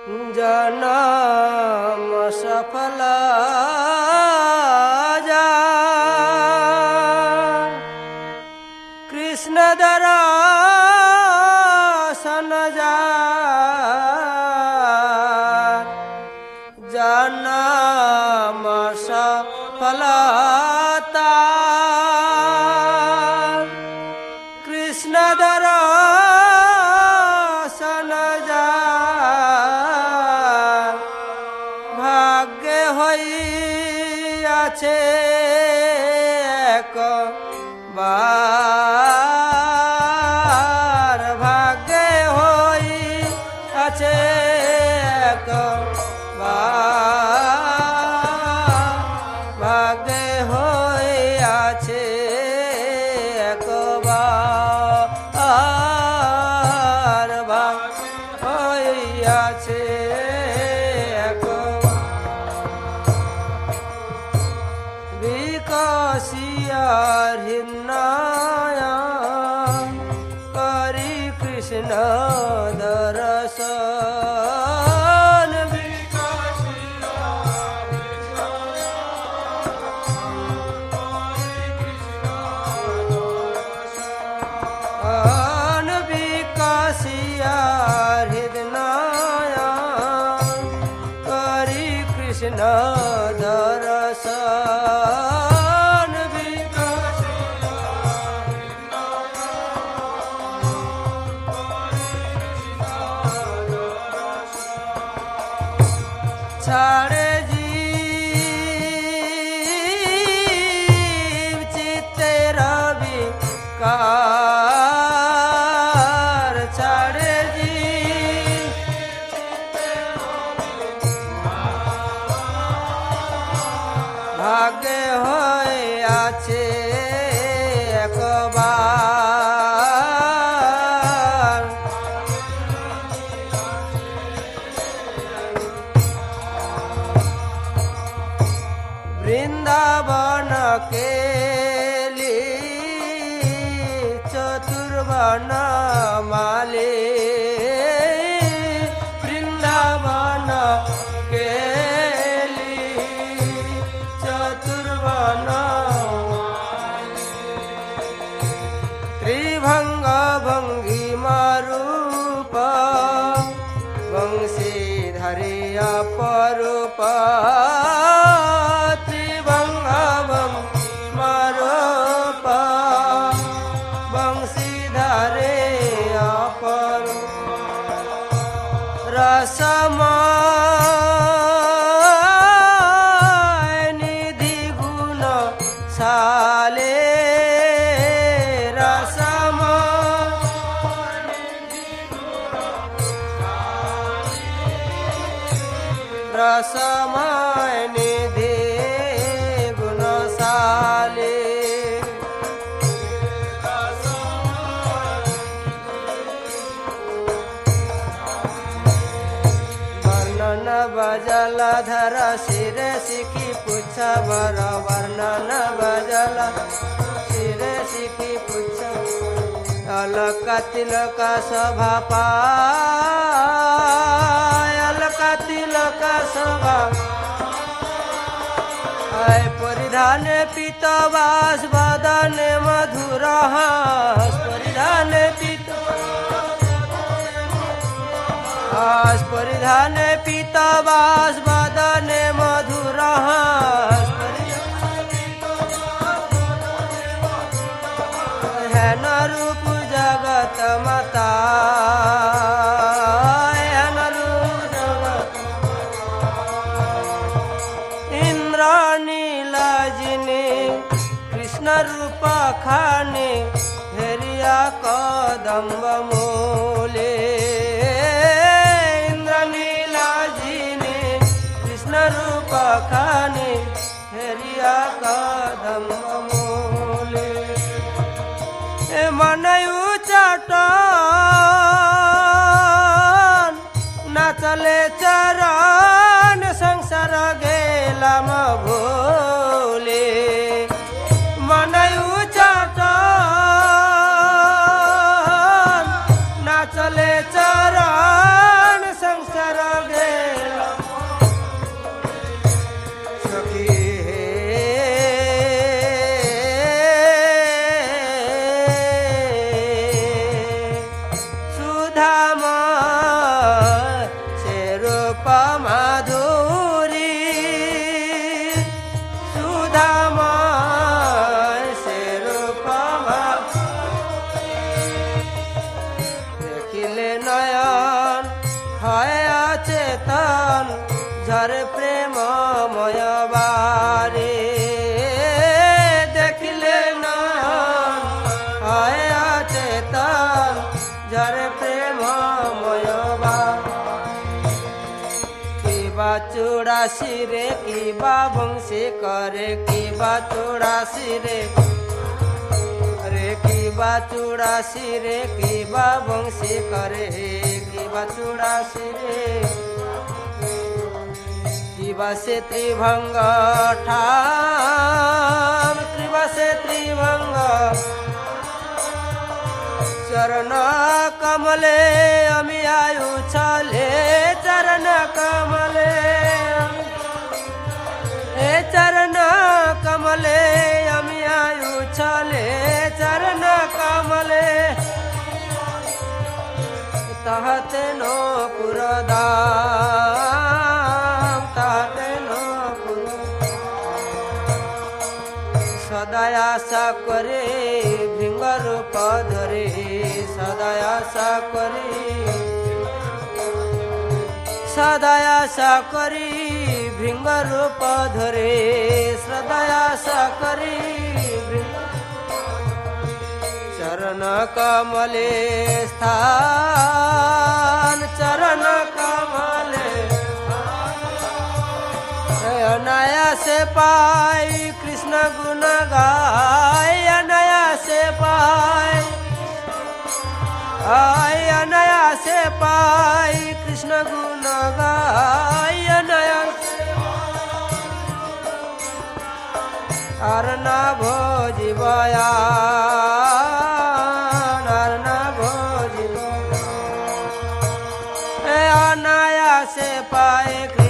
जन्म सफल जा कृष्ण दर्शन जा जन्म सफलता कृष्ण दर्शन जा भाग्य হইয়াছে একবার ভাগ্য হইয়াছে একবার ভাগ্য হইয়াছে একবার ভাগ্য হইয়াছে विकसिया हृदय करी कृष्ण दर्शन विकसिया हृदय करी कृष्ण दर्शन छाड़े जीव चित्ते रविकार छाड़े जीव भाग्य হইয়াছে একবার वृंदावन केली चतुर्वन माले वृंदावन केली चतुर्वन त्रिभंग भंगी मारूप वंशीधरी अपरूप रसमय निधि गुण साले रसमय निधि गुण साले बजल धर सिर सिखी पुछ बर वर्णन बजल सिर सिखी पुछ अलक तिलक शोभा पाय अलक तिलक शोभा परिधान पीतवास बदन मधुर हास परिधान परिधान पीतवास बदन मधुर हेन रूप जगत माता हेन रूप जगत इंद्रानीलाजिनी कृष्ण रूप खाने हेरिया कदम्ब मूले रूप खाने हेरिया कदम्ब मूले मनयु चटन नाचले चरण संसार गेला भोले मनयु चटन नाचले चरण संसार হয় অচেতন ঝরে প্রেমময় বারে দেখিলে নয়ন হয় অচেতন ঝরে প্রেমময় কিবা চুড়াসি রে কিবা বংশী করে কিবা চুড়াসি রে কিবা চুড়াসি রে কিবা বংশী করে কিবা চুড়াসি রে কিবা সে ত্রিভঙ্গ ঠাম কিবা সে ত্রিভঙ্গ চরণ কমলে আমি আয়ু ছলে চরণ কমলে এ চরণ কমলে আমি আয়ু ছলে চরণ কমলে তাহাতে নো পুরদাম তাহাতে নো পুর সদায় আশা করে ভৃঙ্গ রূপ ধরে সদায় আশা করে সদায় আশা করি ভৃঙ্গ রূপ ধরে সদায় আশা করি চরণ কমলে স্থান চরণ কমলে অনায়াসে পাই কৃষ্ণ গুণ গায় অনায়াসে পাই অনায়াসে পাই কৃষ্ণ গুণ গায় অনায়াসে আর না ভোজিবয়া অনায়াসে পায়